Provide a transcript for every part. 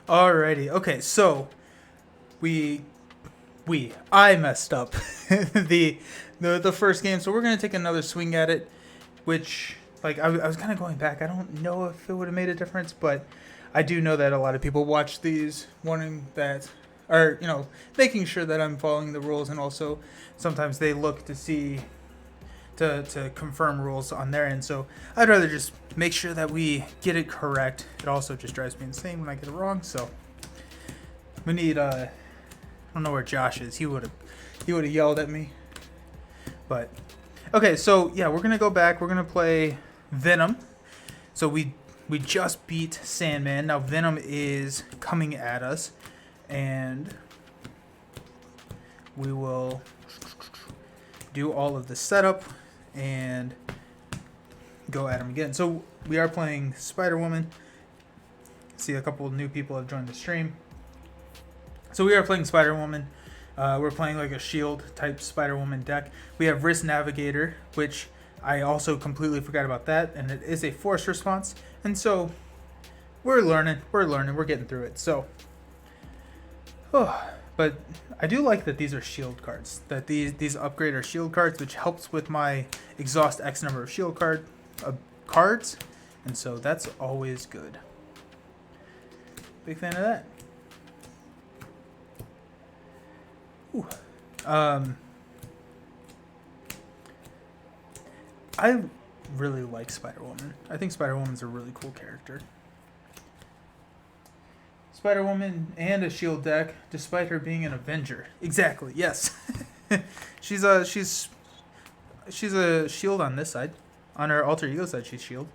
Alrighty. Okay, so we I messed up the, the first game, so we're gonna take another swing at it. Which, like, I was kind of going back. I don't know if it would have made a difference, but I do know that a lot of people watch these, wanting that, or making sure that I'm following the rules, and also sometimes they look to see to confirm rules on their end. So I'd rather just make sure that we get it correct. It also just drives me insane when I get it wrong. So we need I don't know where Josh is. He would have yelled at me. But okay, so yeah, we're gonna go back. We're gonna play Venom. So we just beat Sandman. Now Venom is coming at us, and we will do all of the setup and go at him again. So we are playing Spider-Woman. See, a couple of new people have joined the stream. So we are playing Spider-Woman. We're playing like a S.H.I.E.L.D. type Spider-Woman deck. We have Risk Navigator, which I also completely forgot about that, and it is a force response. And so we're learning, we're getting through it. So, but I do like that these are S.H.I.E.L.D. cards. That these upgrade are S.H.I.E.L.D. cards, which helps with my exhaust X number of S.H.I.E.L.D. Cards, and so that's always good. Big fan of that. Ooh. I really like Spider-Woman. I think Spider-Woman's a really cool character. Spider-Woman and a S.H.I.E.L.D. deck, despite her being an Avenger. Exactly, yes. she's a S.H.I.E.L.D. on this side. On her alter ego side, she's S.H.I.E.L.D.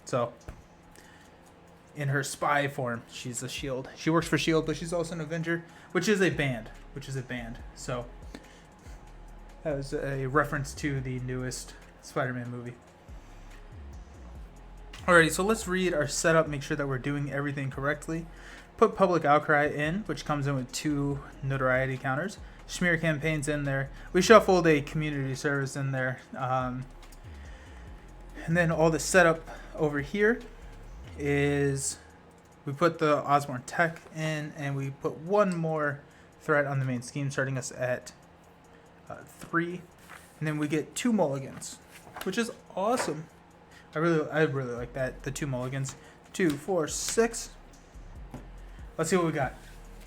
So, in her spy form, she's a S.H.I.E.L.D. She works for S.H.I.E.L.D., but she's also an Avenger, which is a band. So, that was a reference to the newest Spider-Man movie. Alrighty, so let's read our setup, make sure that we're doing everything correctly. Put Public Outcry in, which comes in with 2 notoriety counters. Smear Campaigns in there. We shuffled a community service in there. And then all the setup over here is we put the Osborne Tech in, and we put one more threat on the main scheme, starting us at 3. And then we get 2 mulligans, which is awesome. I really like that. The 2 mulligans. 2, 4, 6. Let's see what we got.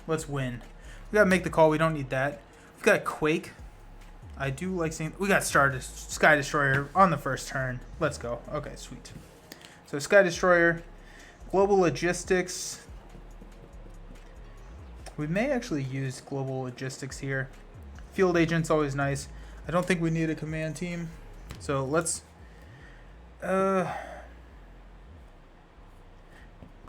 Let's win. We gotta make the call. We don't need that. We've got Quake. I do like seeing... We got Sky Destroyer on the first turn. Let's go. Okay, sweet. So Sky Destroyer. Global Logistics. We may actually use Global Logistics here. Field Agent's always nice. I don't think we need a command team. So let's... Yeah,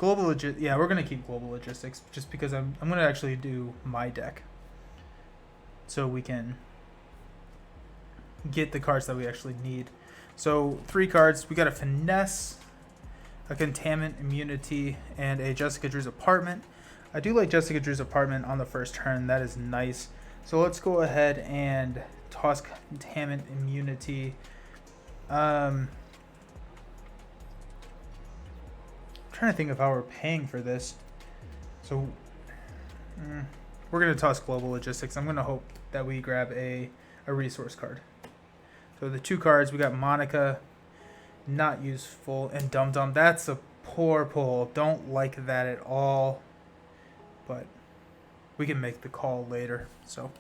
we're gonna keep Global Logistics just because I'm gonna actually do my deck, so we can get the cards that we actually need. So 3 cards. We got a Finesse, a Contaminant Immunity, and a Jessica Drew's Apartment. I do like Jessica Drew's Apartment on the first turn. That is nice. So let's go ahead and toss Contaminant Immunity. Trying to think of how we're paying for this. So we're going to toss Global Logistics. I'm going to hope that we grab a resource card. So the 2 cards, we got Monica, not useful, and Dum Dum. That's a poor pull. Don't like that at all. But we can make the call later. So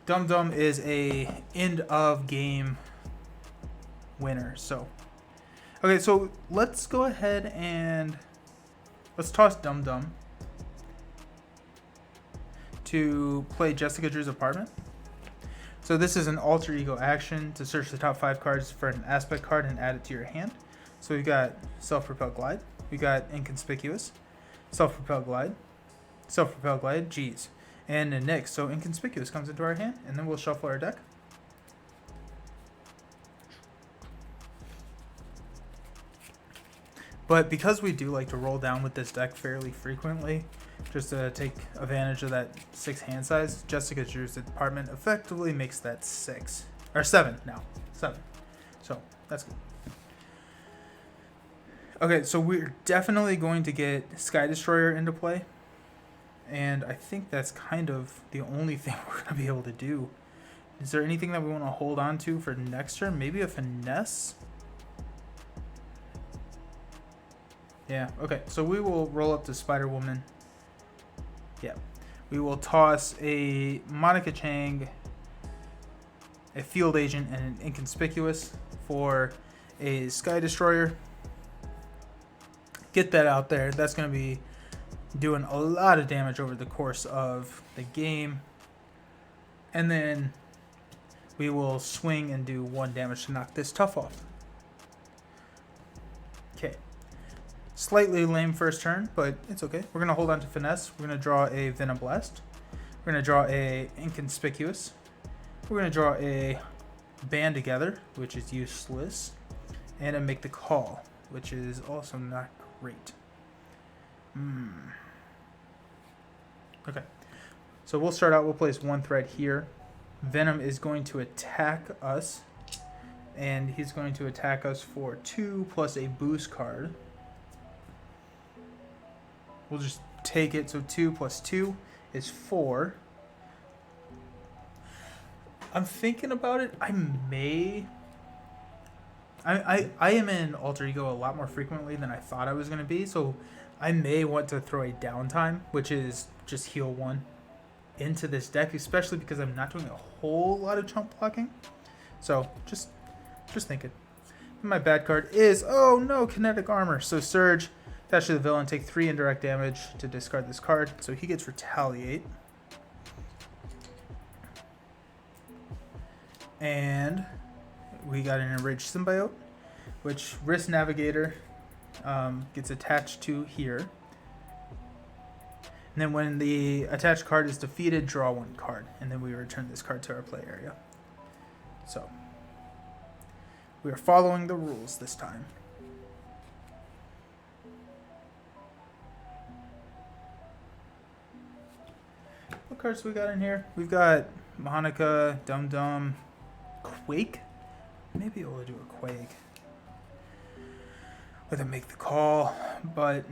Dum Dum is a end of game winner. So okay, so let's go ahead and let's toss Dum Dum to play Jessica Drew's Apartment. So this is an alter ego action to search the top 5 cards for an aspect card and add it to your hand. So we've got Self-Propelled Glide, we got Inconspicuous, Self-Propelled Glide, geez, and a Nyx. So Inconspicuous comes into our hand, and then we'll shuffle our deck. But because we do like to roll down with this deck fairly frequently, just to take advantage of that 6 hand size, Jessica Drew's Apartment effectively makes that 6. Or 7 now. 7. So, that's good. Okay, so we're definitely going to get Sky Destroyer into play. And I think that's kind of the only thing we're going to be able to do. Is there anything that we want to hold on to for next turn? Maybe a Finesse? Yeah, okay. So we will roll up to Spider-Woman. Yeah. We will toss a Monica Chang, a Field Agent, and an Inconspicuous for a Sky Destroyer. Get that out there. That's going to be doing a lot of damage over the course of the game. And then we will swing and do 1 damage to knock this tough off. Okay. Slightly lame first turn, but it's okay. We're going to hold on to Finesse. We're going to draw a Venom Blast. We're going to draw a Inconspicuous. We're going to draw a Band Together, which is useless. And a Make the Call, which is also not great. Okay. So we'll start out. We'll place 1 threat here. Venom is going to attack us. And he's going to attack us for 2 plus a boost card. We'll just take it. So 2 plus 2 is 4. I'm thinking about it. I am in Alter Ego a lot more frequently than I thought I was going to be. So I may want to throw a downtime, which is just heal 1 into this deck, especially because I'm not doing a whole lot of chump blocking. So just thinking. My bad card is, oh no, Kinetic Armor. So Surge, attach to the villain, take 3 indirect damage to discard this card. So he gets Retaliate. And we got an Enraged Symbiote, which Risk Navigator gets attached to here. And then when the attached card is defeated, draw 1 card. And then we return this card to our play area. So we are following the rules this time. What cards we got in here? We've got Monica, Dum Dum, Quake. Maybe we'll do a Quake. With a Make the Call, but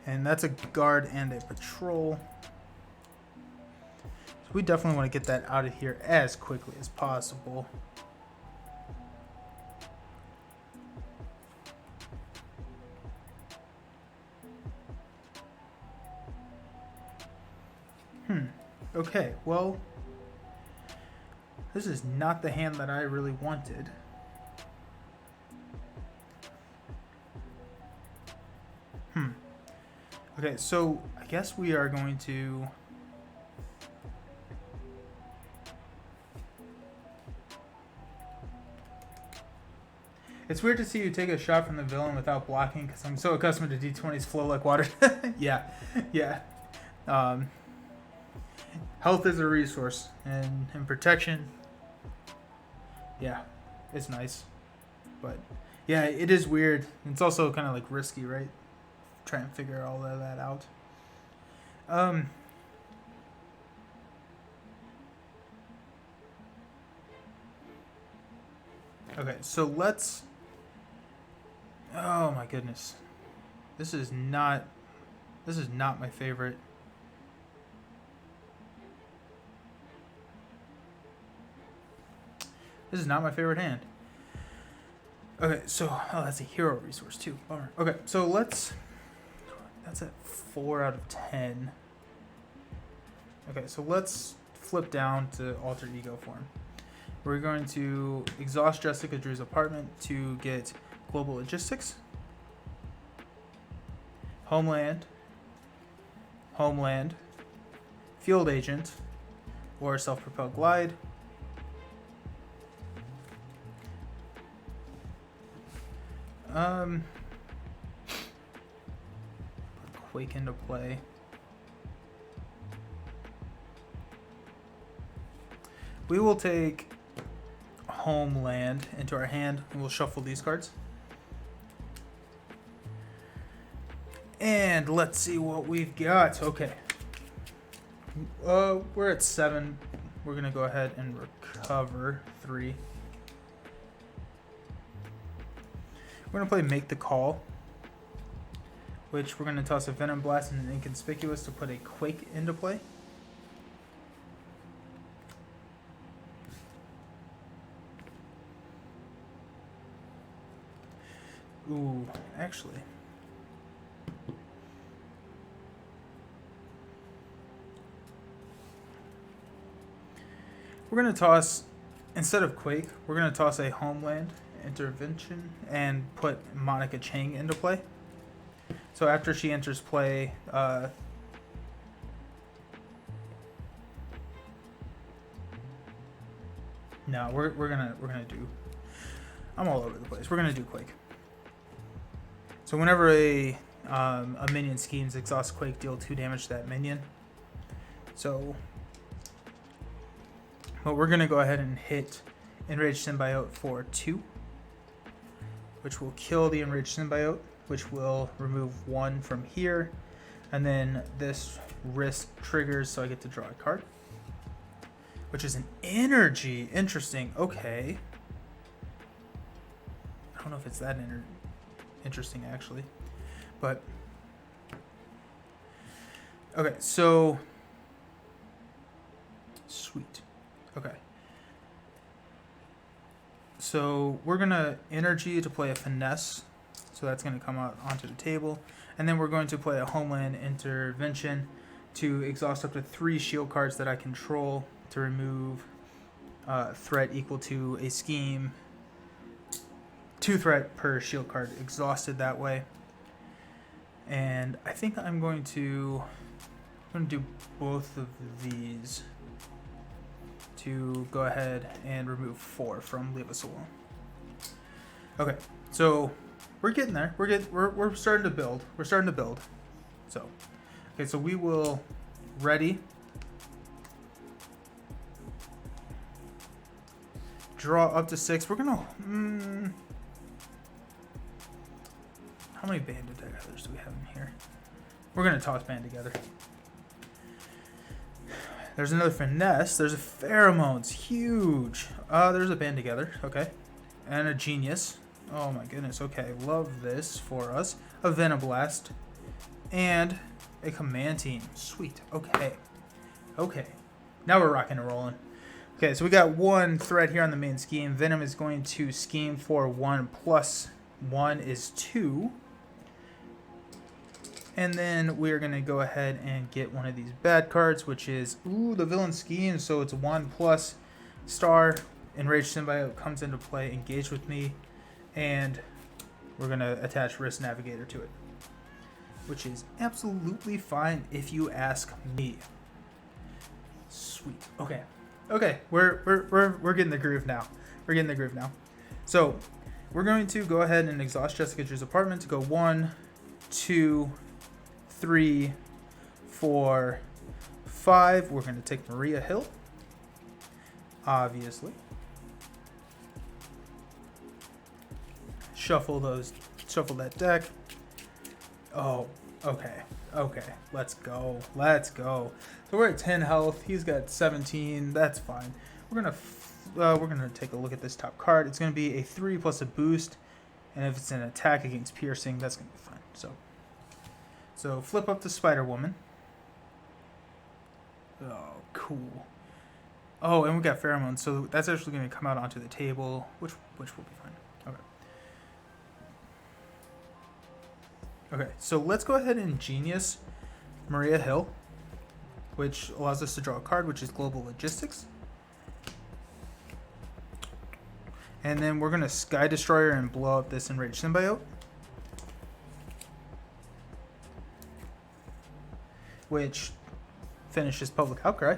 and that's a guard and a patrol. So we definitely want to get that out of here as quickly as possible. Okay, well, this is not the hand that I really wanted. Okay, so I guess we are going to... It's weird to see you take a shot from the villain without blocking, because I'm so accustomed to D20's flow like water. Yeah. Health is a resource, and protection, yeah, it's nice. But, yeah, it is weird. It's also kind of, like, risky, right? Try and figure all of that out. Okay, so let's... Oh, my goodness. This is not my favorite. This is not my favorite hand. Okay, so... Oh, that's a hero resource, too. Bummer. Okay, so let's... That's at 4 out of 10. Okay, so let's flip down to Alter Ego form. We're going to exhaust Jessica Drew's apartment to get Global Logistics, Homeland, Field Agent, or Self-Propelled Glide. Put Quake into play. We will take Homeland into our hand, and we'll shuffle these cards. And let's see what we've got. Okay. We're at 7. we're going to go ahead and recover 3. We're going to play Make the Call, which we're going to toss a Venom Blast and an Inconspicuous to put a Quake into play. Ooh, actually. We're going to toss, instead of Quake, we're going to toss a Homeland Intervention and put Monica Chang into play. So after she enters play, no, we're gonna do. I'm all over the place. We're gonna do Quake. So whenever a minion schemes, exhaust Quake, deal 2 damage to that minion. So, but we're gonna go ahead and hit Enraged Symbiote for 2, which will kill the Enraged Symbiote, which will remove 1 from here, and then this risk triggers, so I get to draw a card, which is an energy. Interesting. Okay. I don't know if it's that interesting actually, but okay. So sweet. Okay. So we're gonna energy to play a finesse. So that's going to come out onto the table. And then we're going to play a Homeland Intervention to exhaust up to 3 shield cards that I control to remove threat equal to a scheme. 2 threat per shield card exhausted that way. And I think I'm going to do both of these to go ahead and remove 4 from Leave Us Alone. Okay, so we're getting there. We're starting to build. We're starting to build. So, okay, so we will ready. Draw up to 6. We're gonna. How many Band Togethers do we have in here? We're gonna toss Band Together. There's another Finesse. There's a Pheromones. Huge. There's a Band Together. Okay, and a Genius. Oh my goodness, okay, love this for us. A Venom Blast. And a Command Team. Sweet, okay. Okay, now we're rocking and rolling. Okay, so we got 1 threat here on the main scheme. Venom is going to scheme for 1 plus 1 is 2. And then we're going to go ahead and get one of these bad cards, which is, ooh, the Villain Scheme. So it's 1 plus star. Enraged Symbiote comes into play. Engage with me. And we're going to attach Risk Navigator to it, which is absolutely fine if you ask me. Sweet. Okay. Okay, we're getting the groove now. We're getting the groove now. So we're going to go ahead and exhaust Jessica Drew's apartment to go 1, 2, 3, 4, 5. We're going to take Maria Hill, obviously. Shuffle that deck. Oh, okay. Okay, let's go. Let's go. So we're at 10 health. He's got 17. That's fine. We're gonna take a look at this top card. It's gonna be a 3 plus a boost, and if it's an attack against piercing, that's gonna be fine. So flip up to Spider Woman. Oh, cool. Oh, and we got Pheromones, so that's actually gonna come out onto the table, which will be fine. Okay. Okay, so let's go ahead and Genius Maria Hill, which allows us to draw a card, which is Global Logistics. And then we're going to Sky Destroyer and blow up this Enraged Symbiote, which finishes Public Outcry,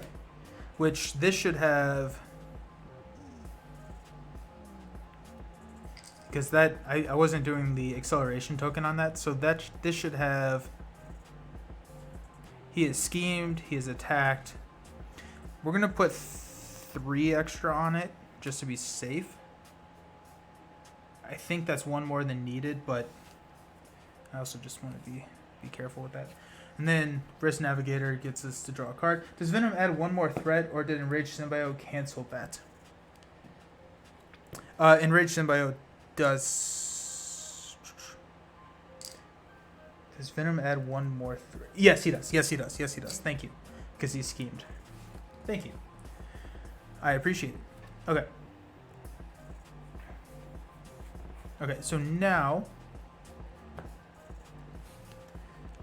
which this should have... Because that I wasn't doing the acceleration token on that, so this should have. He is schemed. He is attacked. We're gonna put 3 extra on it just to be safe. I think that's 1 more than needed, but I also just want to be careful with that. And then Risk Navigator gets us to draw a card. Does Venom add one more threat, or did Enraged Symbiote cancel that? Enraged Symbiote does... Does Venom add one more threat? Yes, he does. Yes, he does. Yes, he does. Thank you. Because he schemed. Thank you. I appreciate it. Okay. Okay, so now...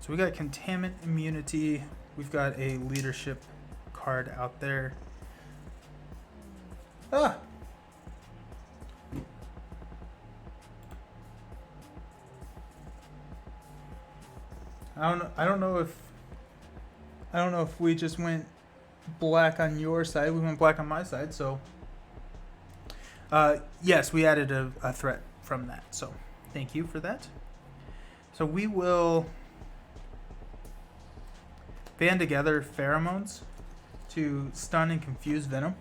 So we got Containment Immunity. We've got a Leadership card out there. Ah! I don't know if we just went black on your side. We went black on my side, so yes, we added a threat from that. So thank you for that. So we will band together pheromones to stun and confuse Venom.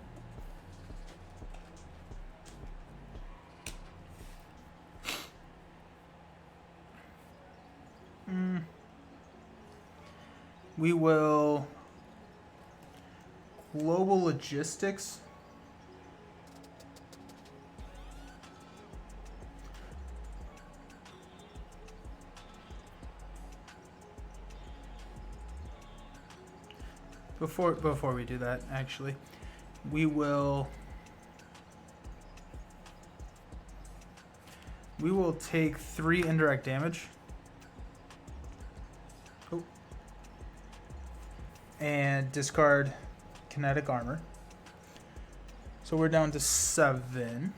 We will global logistics. Before we do that, actually, we will take 3 indirect damage. Oh. And discard kinetic armor. So we're down to 7.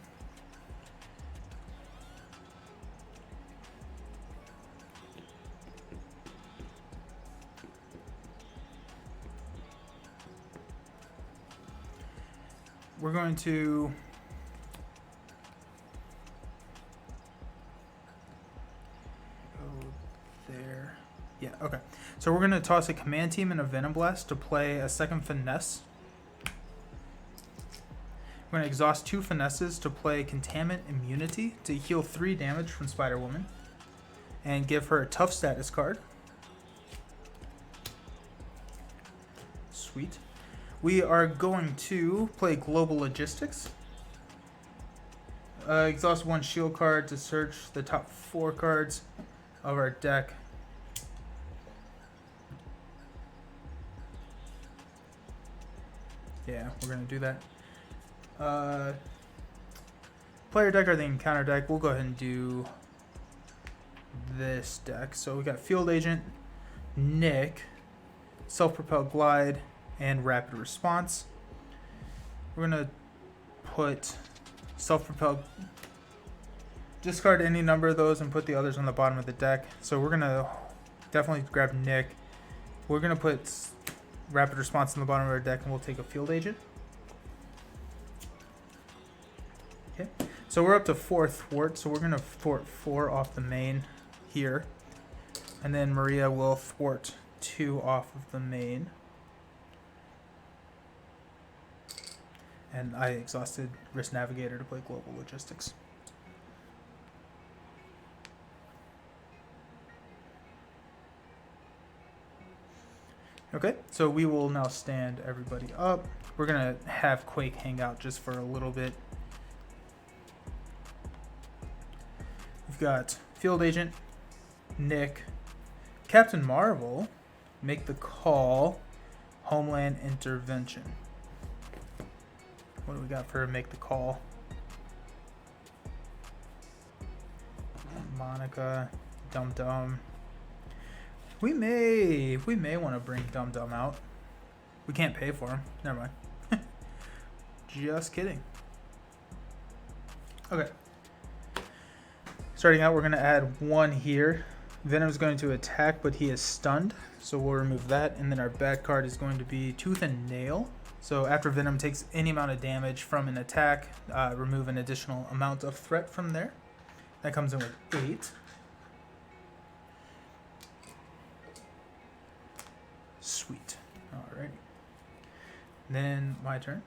We're going to go there. Yeah, okay. So we're going to toss a command team and a Venom Blast to play a second finesse. We're going to exhaust 2 finesses to play Containment Immunity to heal 3 damage from Spider-Woman and give her a tough status card. Sweet. We are going to play Global Logistics. Exhaust 1 shield card to search the top 4 cards of our deck. Yeah, we're going to do that. Player deck or the encounter deck. We'll go ahead and do this deck. So we got Field Agent, Nick, Self-Propelled Glide, and Rapid Response. We're going to put Self-Propelled, discard any number of those and put the others on the bottom of the deck. So we're going to definitely grab Nick. We're going to put Rapid Response on the bottom of our deck and we'll take a Field Agent. Okay, so we're up to 4 thwart, so we're going to thwart 4 off the main here. And then Maria will thwart 2 off of the main. And I exhausted Risk Navigator to play Global Logistics. Okay, so we will now stand everybody up. We're going to have Quake hang out just for a little bit. We've got Field Agent, Nick, Captain Marvel, Make the Call, Homeland Intervention. What do we got for Make the Call? Monica, Dum Dum. We may want to bring Dum Dum out. We can't pay for him. Never mind. Just kidding. Okay. Starting out, we're going to add 1 here. Venom's going to attack, but he is stunned, so we'll remove that. And then our bad card is going to be Tooth and Nail. So after Venom takes any amount of damage from an attack, remove an additional amount of threat from there. That comes in with 8. Sweet. Alrighty. Then my turn.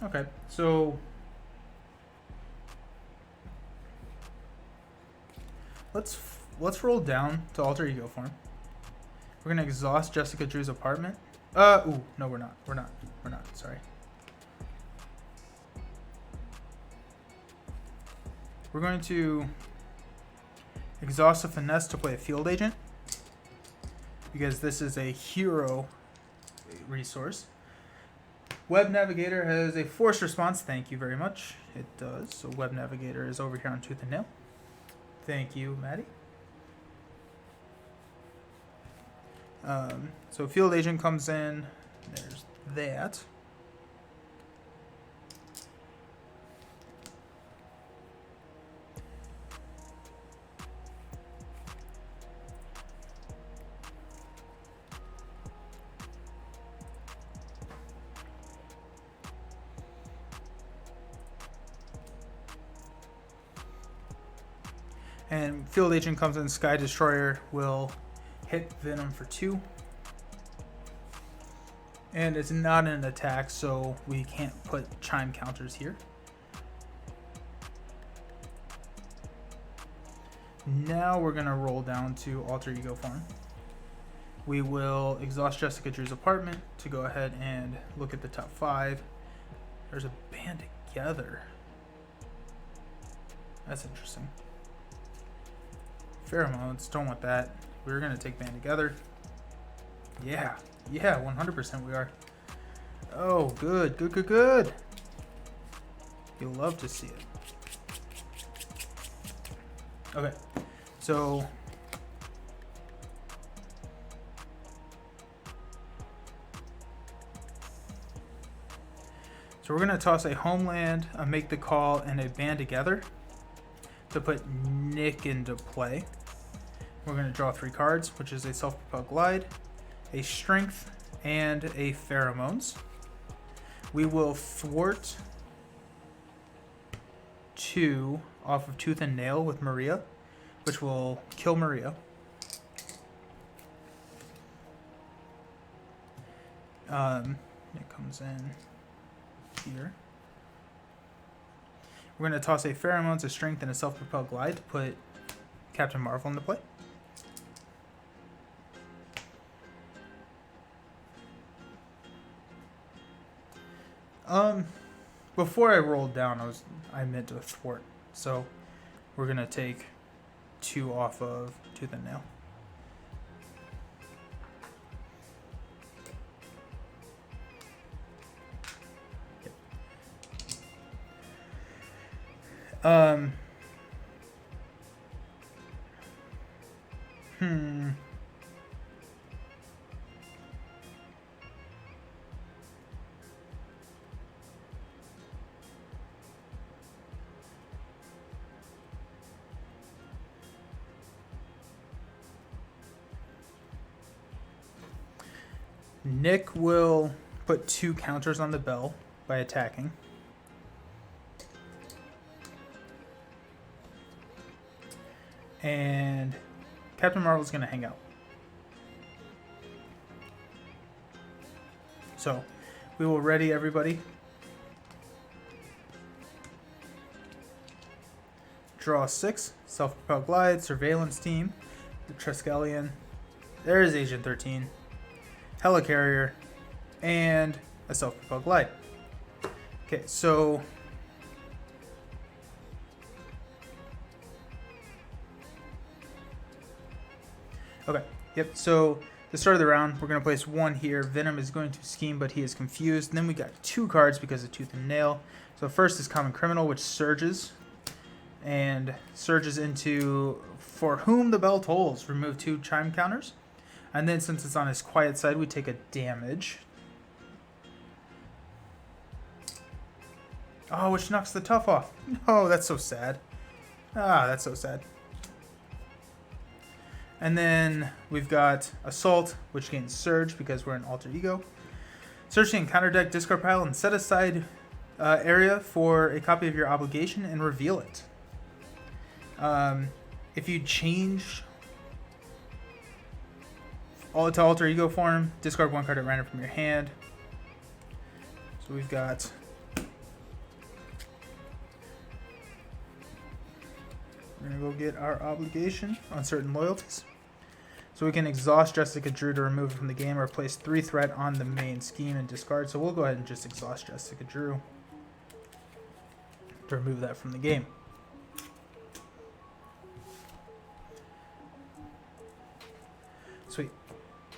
Okay, so let's roll down to alter ego form. We're gonna exhaust Jessica Drew's apartment. Ooh, no, we're not. We're not. Sorry. We're going to exhaust a finesse to play a field agent because this is a hero resource. Web Navigator has a force response. Thank you very much. It does. So Web Navigator is over here on Tooth and Nail. Thank you, Maddie. So field agent comes in. There's that. And field agent comes in. Sky Destroyer will hit Venom for 2. And it's not an attack, so we can't put chime counters here. Now we're going to roll down to alter ego form. We will exhaust Jessica Drew's apartment to go ahead and look at the top 5. There's a band together. That's interesting. Pheromones, don't want that. We're going to take band together. Yeah, 100% we are. Oh, good. You'll love to see it. Okay, so we're going to toss a homeland, a make the call, and a band together to put Nick into play. We're going to draw 3 cards, which is a self-propelled glide, a strength, and a pheromones. We will thwart 2 off of Tooth and Nail with Maria, which will kill Maria. It comes in here. We're going to toss a pheromones, a strength, and a self-propelled glide to put Captain Marvel into play. Before I rolled down, I meant to thwart. So we're gonna take 2 off of Tooth and Nail. Yep. Nick will put 2 counters on the bell by attacking. And Captain Marvel's going to hang out. So we will ready everybody. Draw 6, self-propelled glide, surveillance team, the Triskelion. There is Agent 13. Helicarrier, and a self-propelled glide. Okay, so so the start of the round, we're going to place 1 here. Venom is going to scheme, but he is confused. And then we got 2 cards because of Tooth and Nail. So first is Common Criminal, which surges. And surges into For Whom the Bell Tolls. Remove 2 chime counters. And then since it's on his quiet side, we take a damage. Oh, which knocks the tough off. Oh, that's so sad. That's so sad. And then we've got Assault, which gains Surge because we're in Alter Ego. Search the encounter deck, discard pile, and set aside area for a copy of your obligation and reveal it. If you change to Alter Ego form, discard 1 card at random from your hand. So we've got... We're going to go get our obligation on certain loyalties. So we can exhaust Jessica Drew to remove it from the game or place 3 threat on the main scheme and discard. So we'll go ahead and just exhaust Jessica Drew to remove that from the game. Sweet.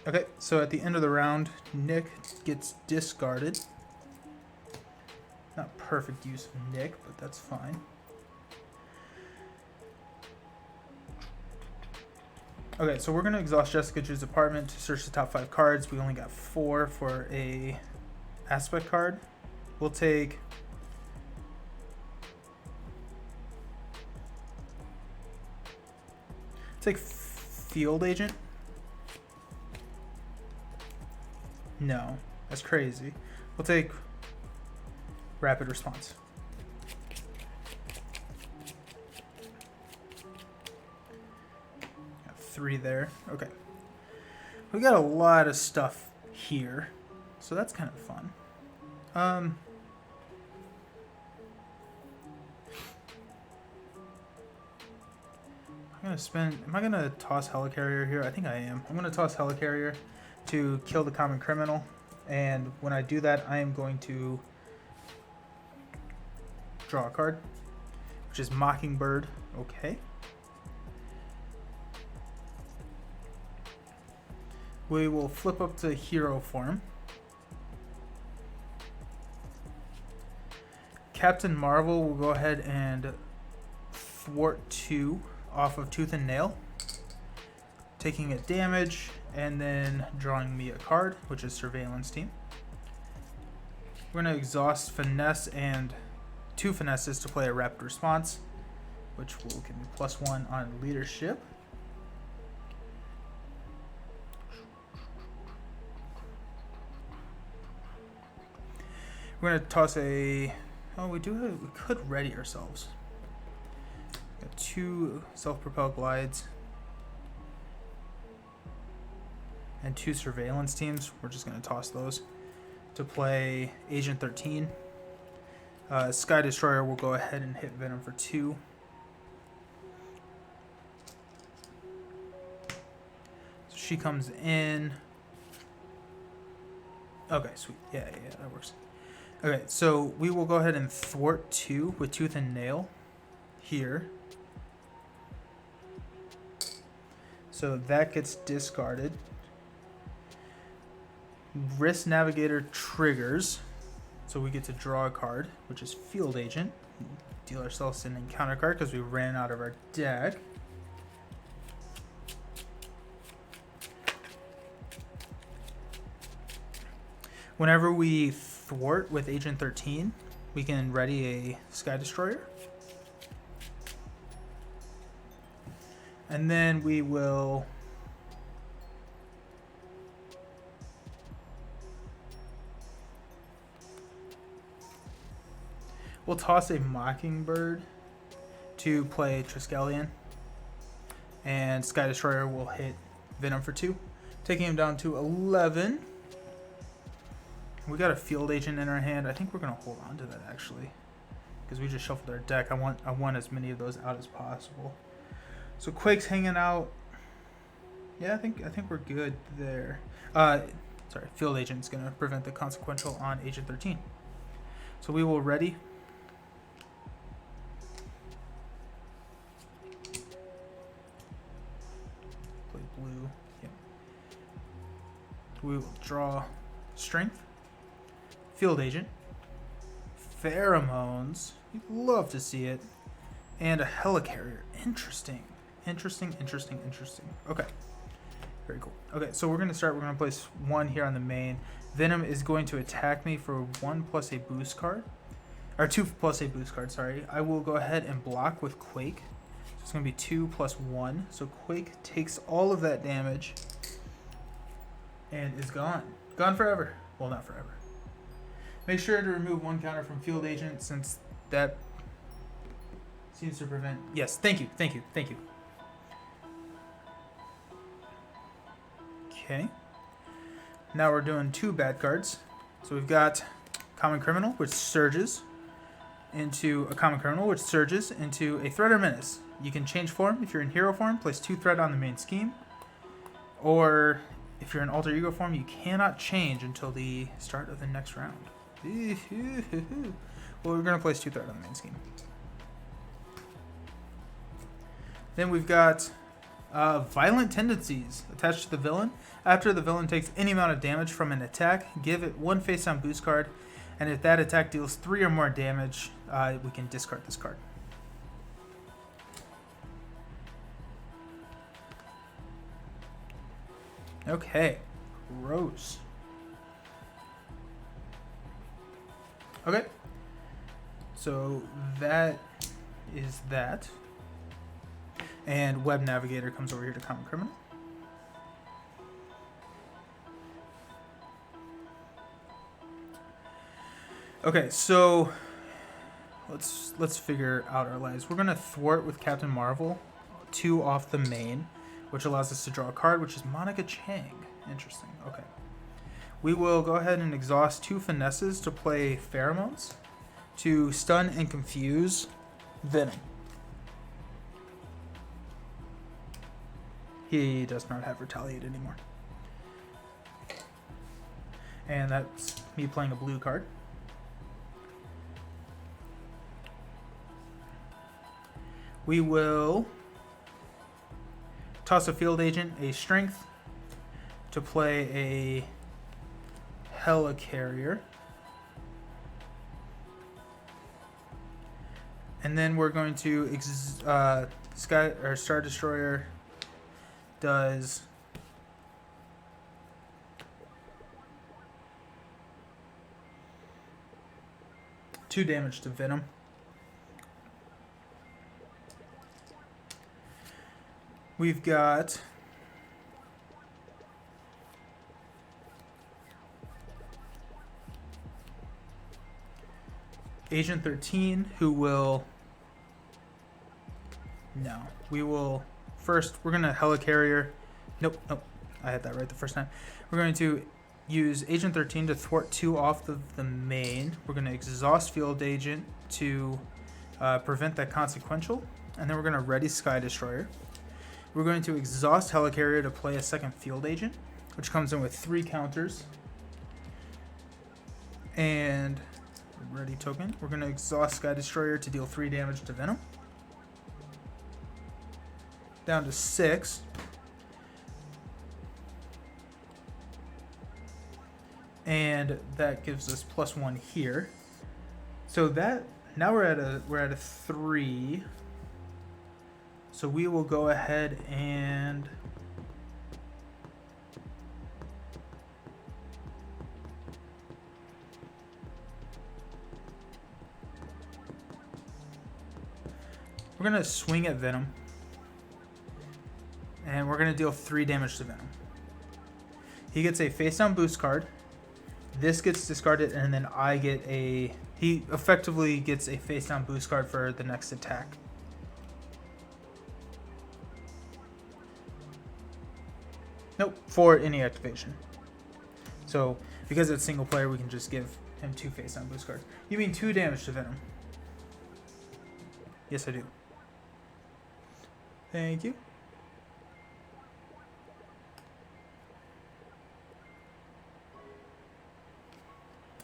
Okay, so at the end of the round, Nick gets discarded. Not perfect use of Nick, but that's fine. Okay, so we're going to exhaust Jessica Drew's apartment to search the top 5 cards. We only got 4 for a aspect card. We'll take... Field Agent. No, that's crazy. We'll take Rapid Response. Got 3 there. Okay. We got a lot of stuff here, so that's kind of fun. I'm gonna spend... Am I gonna toss Helicarrier here? I think I am. I'm gonna toss Helicarrier to kill the common criminal, and when I do that, I am going to draw a card, which is Mockingbird. Okay. We will flip up to hero form. Captain Marvel will go ahead and thwart 2 off of Tooth and Nail, taking a damage and then drawing me a card, which is Surveillance Team. We're going to exhaust Finesse and 2 Finesses to play a Rapid Response, which will give me +1 on Leadership. We're going to toss a... Oh, we could ready ourselves. Got 2 self-propelled glides and 2 surveillance teams. We're just going to toss those to play Agent 13. Sky Destroyer will go ahead and hit Venom for 2. So she comes in. Okay, sweet. Yeah, that works. Okay, so we will go ahead and thwart 2 with Tooth and Nail here. So that gets discarded. Risk Navigator triggers, so we get to draw a card, which is Field Agent. Deal ourselves an encounter card because we ran out of our deck. Whenever we thwart with Agent 13, we can ready a Sky Destroyer. And then we will... We'll toss a Mockingbird to play Triskelion. And Sky Destroyer will hit Venom for 2, taking him down to 11. We got a Field Agent in our hand. I think we're going to hold on to that, actually, because we just shuffled our deck. I want as many of those out as possible. So Quake's hanging out. Yeah, I think we're good there. Sorry, Field Agent's going to prevent the consequential on Agent 13. So we will ready. Play blue. Yep. We will draw Strength. Field Agent. Pheromones. You'd love to see it. And a Helicarrier. Interesting. Interesting. Okay. Very cool. Okay, so we're going to start. We're going to place 1 here on the main. Venom is going to attack me for 1 plus a boost card. Or 2 plus a boost card, sorry. I will go ahead and block with Quake. So it's going to be 2 plus 1. So Quake takes all of that damage and is gone. Gone forever. Well, not forever. Make sure to remove 1 counter from Field Agent since that seems to prevent... Yes, thank you. Okay. Now we're doing 2 bad cards. So we've got common criminal, which surges into a common criminal, which surges into a threat or menace. You can change form. If you're in hero form, place 2 threat on the main scheme. Or if you're in alter ego form, you cannot change until the start of the next round. Well, we're going to place 2 threat on the main scheme. Then we've got violent tendencies attached to the villain. After the villain takes any amount of damage from an attack, give it 1 face-down boost card. And if that attack deals 3 or more damage, we can discard this card. Okay, gross. Okay, so that is that. And Web Navigator comes over here to Common Criminal. Okay, so let's figure out our lives. We're gonna thwart with Captain Marvel, 2 off the main, which allows us to draw a card, which is Monica Chang. Interesting. Okay. We will go ahead and exhaust 2 finesses to play Pheromones to stun and confuse Venom. He does not have Retaliate anymore. And that's me playing a blue card. We will toss a field agent, a strength, to play a helicarrier. And then we're going to Star Destroyer does two damage to Venom. We've got Agent 13, who will... No. We will... First, we're going to Helicarrier. Nope. I had that right the first time. We're going to use Agent 13 to thwart 2 off the main. We're going to exhaust Field Agent to prevent that consequential. And then we're going to ready Sky Destroyer. We're going to exhaust Helicarrier to play a second Field Agent, which comes in with 3 counters. And ready token. We're going to exhaust Sky Destroyer to deal 3 damage to Venom. Down to 6. And that gives us +1 here. So that now we're at a 3. So we will go ahead and we're gonna swing at Venom. And we're going to deal 3 damage to Venom. He gets a face-down boost card. This gets discarded, and then I get a... He effectively gets a face-down boost card for the next attack. Nope, for any activation. So, because it's single player, we can just give him 2 face-down boost cards. You mean 2 damage to Venom? Yes, I do. Thank you.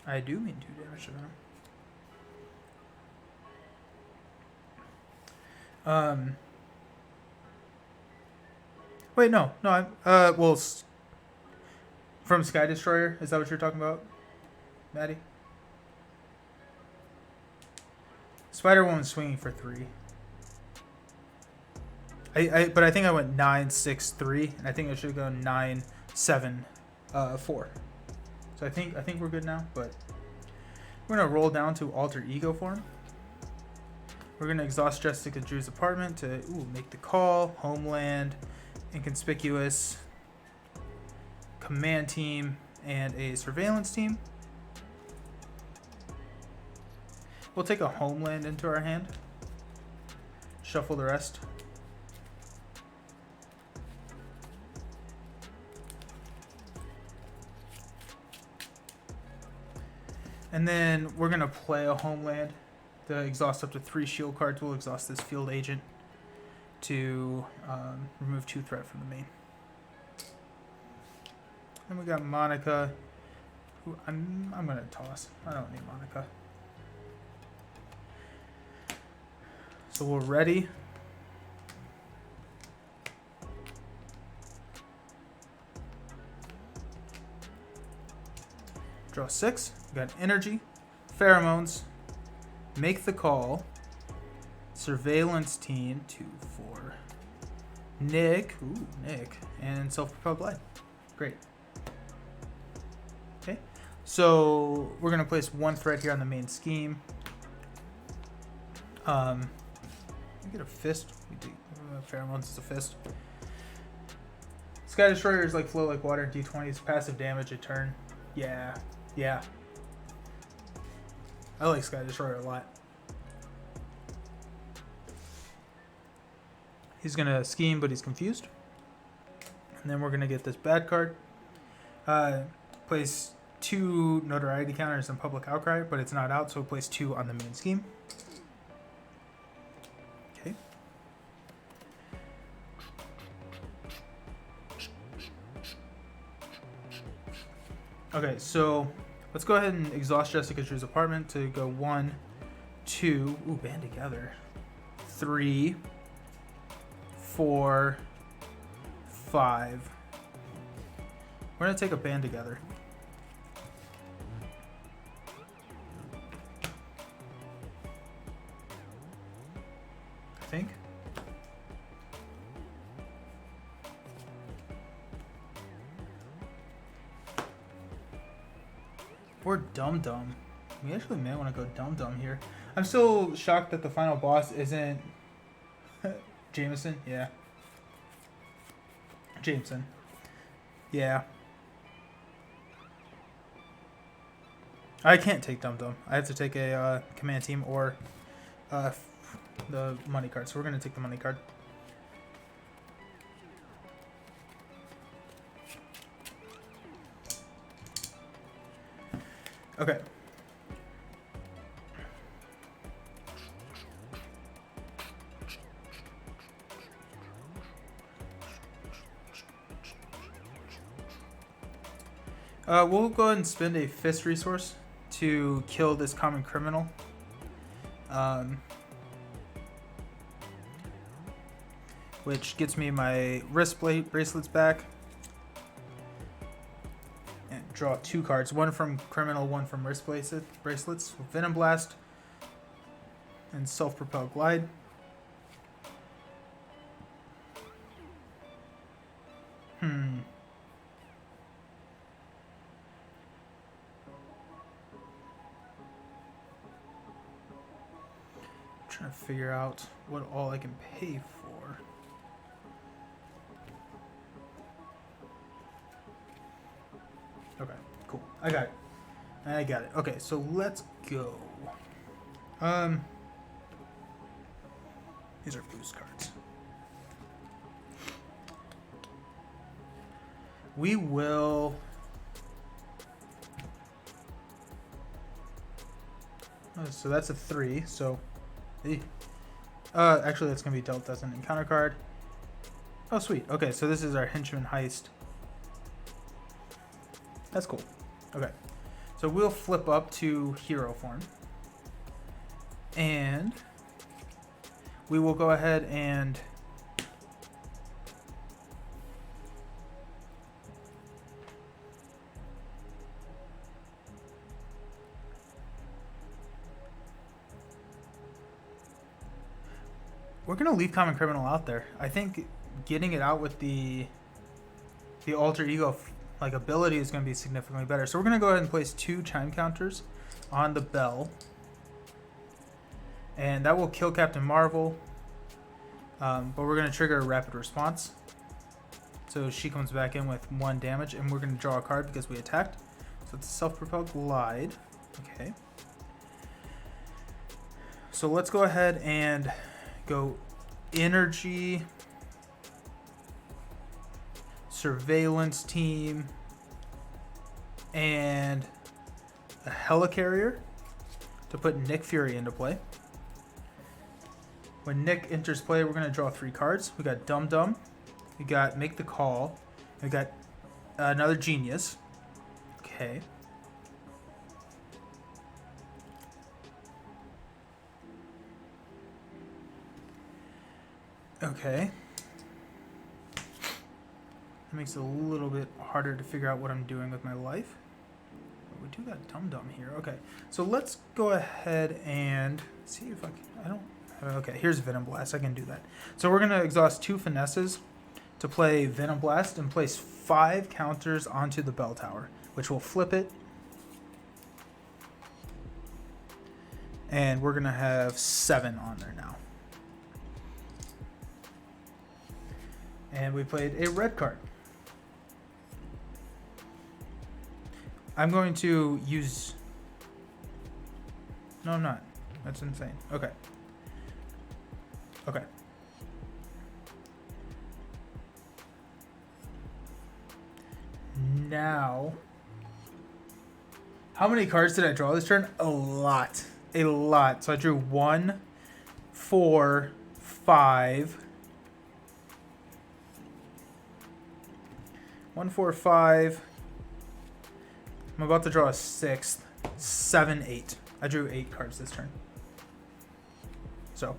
I do mean 2 damage to Venom. Wait, no, well, from Sky Destroyer, is that what you're talking about, Maddie? Spider-Woman's swinging for 3. But I think I went 9, 6, 3, and I think I should go 9, 7, 4. So I think we're good now, but we're gonna roll down to alter ego form. We're gonna exhaust Jessica Drew's apartment to make the call, homeland, inconspicuous, command team, and a surveillance team. We'll take a homeland into our hand. Shuffle the rest. And then we're going to play a homeland. To exhaust up to 3 shield cards, we'll exhaust this field agent to remove 2 threat from the main. Then we got Monica, who I'm going to toss. I don't need Monica. So we're ready. Draw 6. We got energy, pheromones, make the call, surveillance team, 2/4. Nick, and self-propelled glide. Great. Okay, so we're gonna place 1 threat here on the main scheme. We get a fist. We do pheromones is a fist. Sky Destroyer is like flow like water. D20 passive damage a turn. Yeah. I like Sky Destroyer a lot. He's gonna scheme, but he's confused. And then we're gonna get this bad card. Place 2 notoriety counters in public outcry, but it's not out, so we'll place 2 on the main scheme. Okay. Okay, so let's go ahead and exhaust Jessica Drew's apartment to go 1, 2, band together, 3, 4, 5. We're gonna take a band together. I think. Or Dum Dum. We actually may want to go Dum Dum here. I'm still shocked that the final boss isn't Jameson. Yeah. Jameson. Yeah. I can't take Dum Dum. I have to take a command team or the money card. So we're going to take the money card. Okay. We'll go ahead and spend a fist resource to kill this common criminal. Which gets me my wrist bracelets back. And draw 2 cards. 1 from criminal, 1 from wrist bracelets. Venom Blast and self-propelled glide. Trying to figure out what all I can pay for. Okay, cool. I got it. Okay, so let's go. These are boost cards. We will. So that's a 3. So. Actually, that's gonna be dealt as an encounter card. Oh, sweet. Okay, so this is our henchman heist. That's cool. Okay, so we'll flip up to hero form, and we will go ahead and we're gonna leave common criminal out there. I think getting it out with the alter ego like ability is gonna be significantly better. So we're gonna go ahead and place 2 chime counters on the bell, and that will kill Captain Marvel. But we're gonna trigger a rapid response, so she comes back in with 1 damage, and we're gonna draw a card because we attacked. So it's a self-propelled glide. Okay. So let's go ahead and go energy, surveillance team, and a Helicarrier to put Nick Fury into play. When Nick enters play, we're going to draw 3 cards. We got Dum Dum. We got Make the Call. We got another Genius. Okay. Okay. It makes it a little bit harder to figure out what I'm doing with my life. We do got Dum Dum here. Okay. So let's go ahead and see if I don't... Okay, here's Venom Blast. I can do that. So we're going to exhaust 2 Finesses to play Venom Blast and place 5 counters onto the bell tower, which will flip it. And we're going to have 7 on there now. And we played a red card. I'm going to use... No, I'm not. That's insane. Okay. Okay. Now, how many cards did I draw this turn? A lot. A lot. So I drew 1, 4, 5. 1, 4, 5. I'm about to draw a 6th. 7, 8. I drew 8 cards this turn. So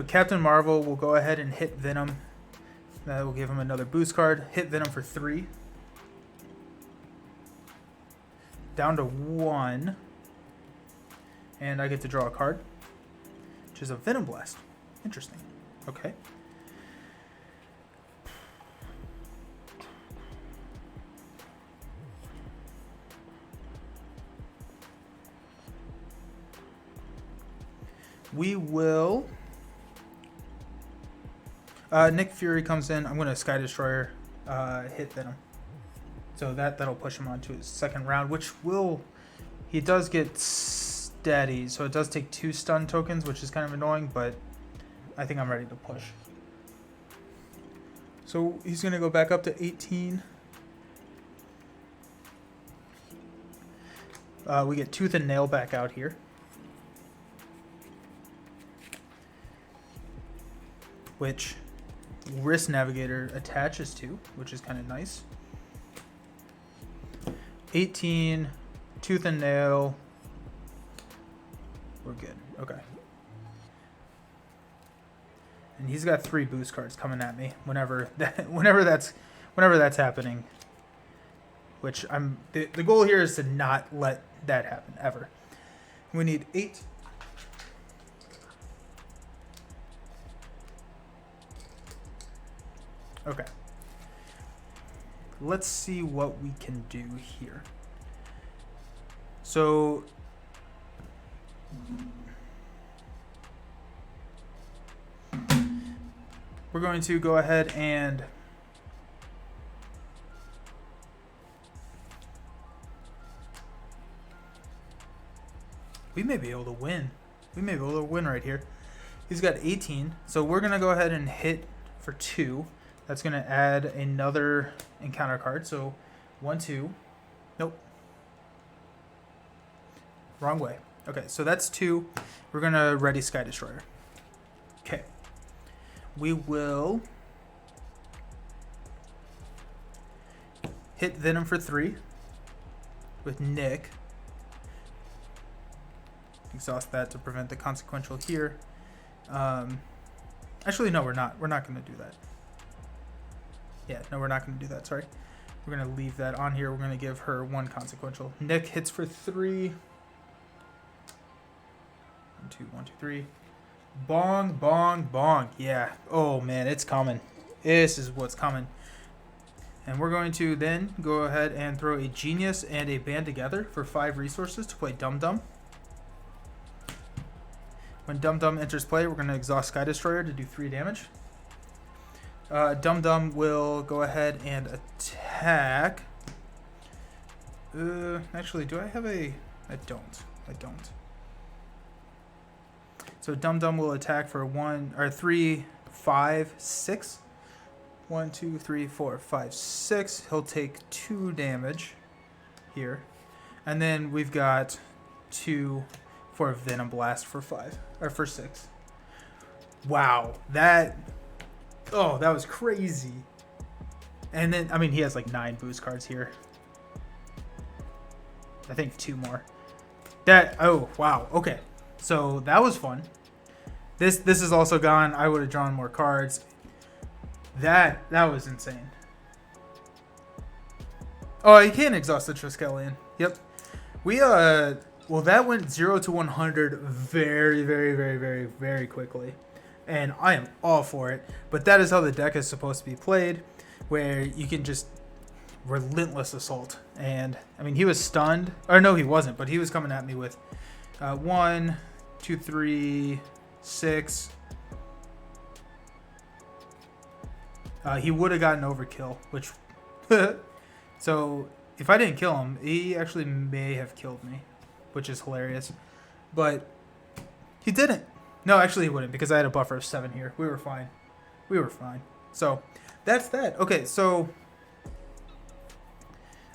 Captain Marvel will go ahead and hit Venom. That will give him another boost card. Hit Venom for 3. Down to 1. And I get to draw a card, which is a Venom Blast. Interesting. Okay. We will... Nick Fury comes in. I'm going to Sky Destroyer, hit Venom. So that'll push him on to his second round, which will... He does get steady, so it does take 2 stun tokens, which is kind of annoying, but I think I'm ready to push. So he's going to go back up to 18. We get Tooth and Nail back out here. Which Risk Navigator attaches to, which is kind of nice. 18, Tooth and Nail. We're good. Okay. And he's got 3 boost cards coming at me whenever that's happening. Which the goal here is to not let that happen ever. We need 8. Okay. Let's see what we can do here. So we're going to go ahead and we may be able to win. We may be able to win right here. He's got 18, so we're going to go ahead and hit for 2. That's going to add another encounter card. So 1, 2. Nope. Wrong way. Okay, so that's 2. We're going to ready Sky Destroyer. Okay. We will hit Venom for 3 with Nick. Exhaust that to prevent the consequential here. Actually, no, we're not. We're not going to do that. Yeah, no, we're not going to do that. Sorry. We're going to leave that on here. We're going to give her 1 consequential. Nick hits for 3. 1, 2, 1, 2, 3. Bong, bong, bong. Yeah. Oh, man, it's coming. This is what's coming. And we're going to then go ahead and throw a Genius and a Band Together for 5 resources to play Dum Dum. When Dum Dum enters play, we're going to exhaust Sky Destroyer to do 3 damage. Dum Dum will go ahead and attack. Actually, do I have a... I don't. So Dum Dum will attack for 3, 5, 6. 1, 2, 3, 4, 5, 6. He'll take 2 damage here. And then we've got 2 for a Venom Blast for 5 or for 6. Wow, that was crazy. And then I mean he has like 9 boost cards here. I think 2 more. Oh wow, okay. So that was fun. This is also gone. I would have drawn more cards. That was insane. Oh, you can't exhaust the Triskelion. Yep. We well that went 0 to 100 very, very, very, very, very quickly. And I am all for it. But that is how the deck is supposed to be played, where you can just relentless assault. And I mean he was stunned. Or no, he wasn't, but he was coming at me with 1, 2, 3, 6. He would have gotten overkill, which so if I didn't kill him, he actually may have killed me, which is hilarious. But he didn't. No, actually he wouldn't, because I had a buffer of 7 here. We were fine. So that's that. Okay, so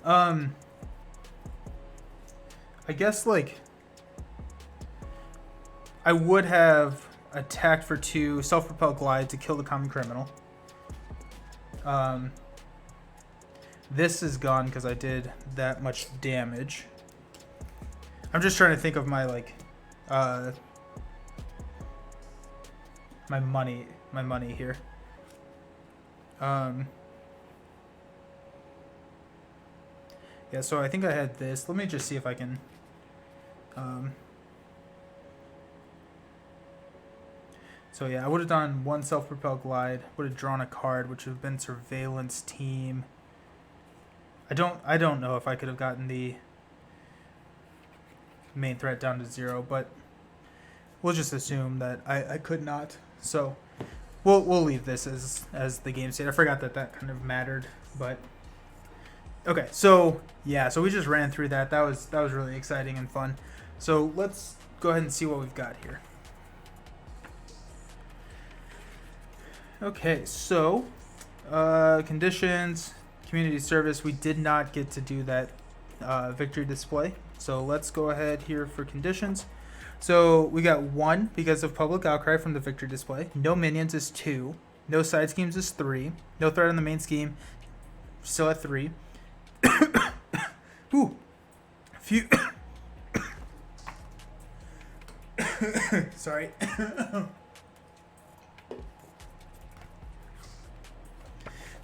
I guess like I would have attacked for 2, self-propelled glide to kill the common criminal. This is gone because I did that much damage. I'm just trying to think of my like my money here. Yeah, so I think I had this. Let me just see if I can so yeah, I would have done 1 self-propelled glide, would have drawn a card, which would have been surveillance team. I don't know if I could have gotten the main threat down to 0, but we'll just assume that I could not. So we'll leave this as the game state. I forgot that kind of mattered, but okay. So yeah, so we just ran through that. That was really exciting and fun. So let's go ahead and see what we've got here. Okay, so conditions, community service. We did not get to do that victory display. So let's go ahead here for conditions. So we got 1 because of public outcry from the victory display. No minions is 2. No side schemes is 3. No threat on the main scheme, still at 3. Ooh, few. Sorry.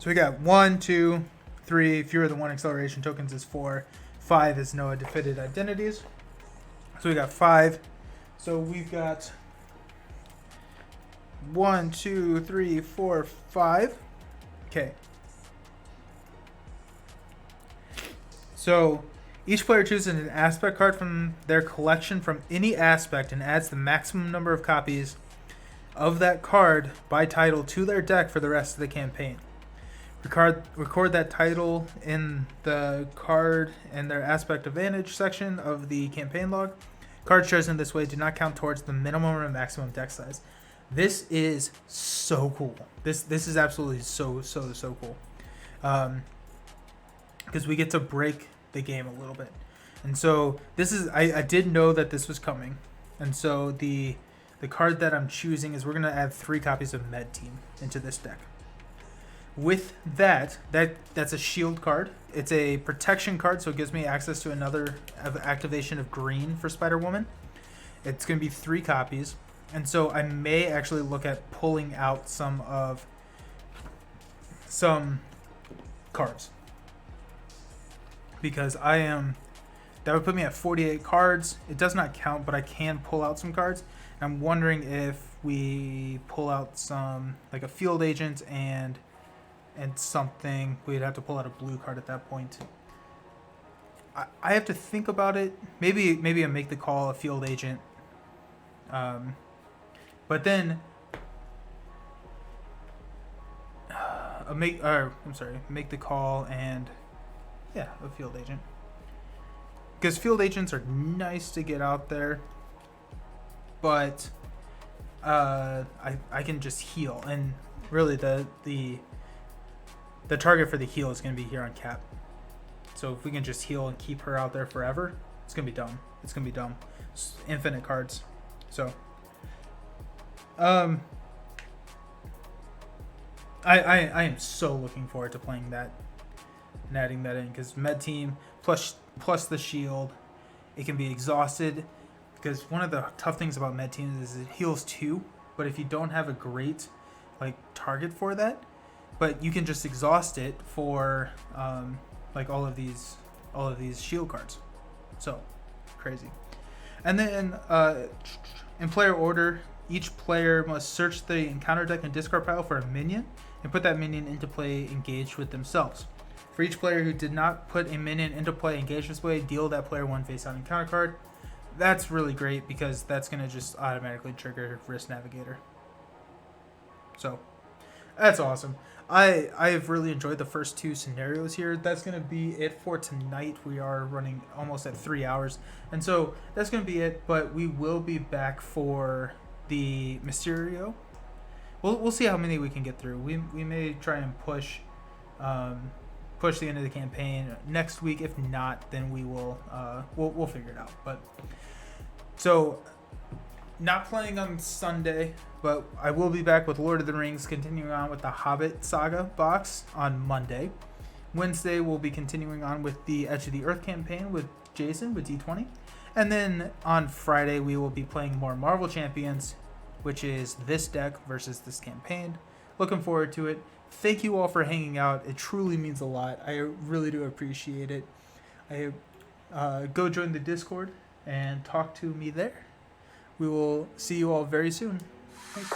So we got 1, 2, 3. Fewer than 1 acceleration tokens is 4. 5 is no defeated identities. So we got 5. So we've got 1, 2, 3, 4, 5. Okay. So each player chooses an aspect card from their collection from any aspect and adds the maximum number of copies of that card by title to their deck for the rest of the campaign. Record that title in the card and their aspect advantage section of the campaign log. Cards chosen this way do not count towards the minimum or maximum deck size. This is so cool. This is absolutely so cool. Because we get to break the game a little bit. And so this is I did know that this was coming. And so the card that I'm choosing is we're going to add 3 copies of Med Team into this deck. With that's a S.H.I.E.L.D card. It's a protection card, so it gives me access to another activation of green for Spider-Woman. It's going to be 3 copies. And so I may actually look at pulling out some cards. Because that would put me at 48 cards. It does not count, but I can pull out some cards. I'm wondering if we pull out some, like a field agent and something, we'd have to pull out a blue card at that point. I have to think about it. Maybe I make the call a field agent. But then make the call and yeah, a field agent. Because field agents are nice to get out there, but I can just heal, and really the target for the heal is going to be here on cap. So if we can just heal and keep her out there forever, it's gonna be dumb. It's gonna be dumb. It's infinite cards. So I am so looking forward to playing that and adding that in, because med team plus the shield, it can be exhausted, because one of the tough things about med teams is it heals 2, but if you don't have a great like target for that, but you can just exhaust it for like all of these shield cards. So crazy. And then in player order, each player must search the encounter deck and discard pile for a minion and put that minion into play engaged with themselves. For each player who did not put a minion into play engaged this way, deal that player 1 face-down encounter card. That's really great, because that's going to just automatically trigger Risk Navigator. So that's awesome. I've really enjoyed the first 2 scenarios here. That's going to be it for tonight. We are running almost at 3 hours. And so that's going to be it. But we will be back for the Mysterio. We'll see how many we can get through. We may try and push the end of the campaign next week. If not, then we will we'll figure it out. But so, not playing on Sunday, but I will be back with Lord of the Rings, continuing on with the Hobbit Saga box on Monday. Wednesday, we'll be continuing on with the Edge of the Earth campaign with Jason with D20. And then on Friday, we will be playing more Marvel Champions, which is this deck versus this campaign. Looking forward to it. Thank you all for hanging out. It truly means a lot. I really do appreciate it. Go join the Discord and talk to me there. We will see you all very soon. Thanks.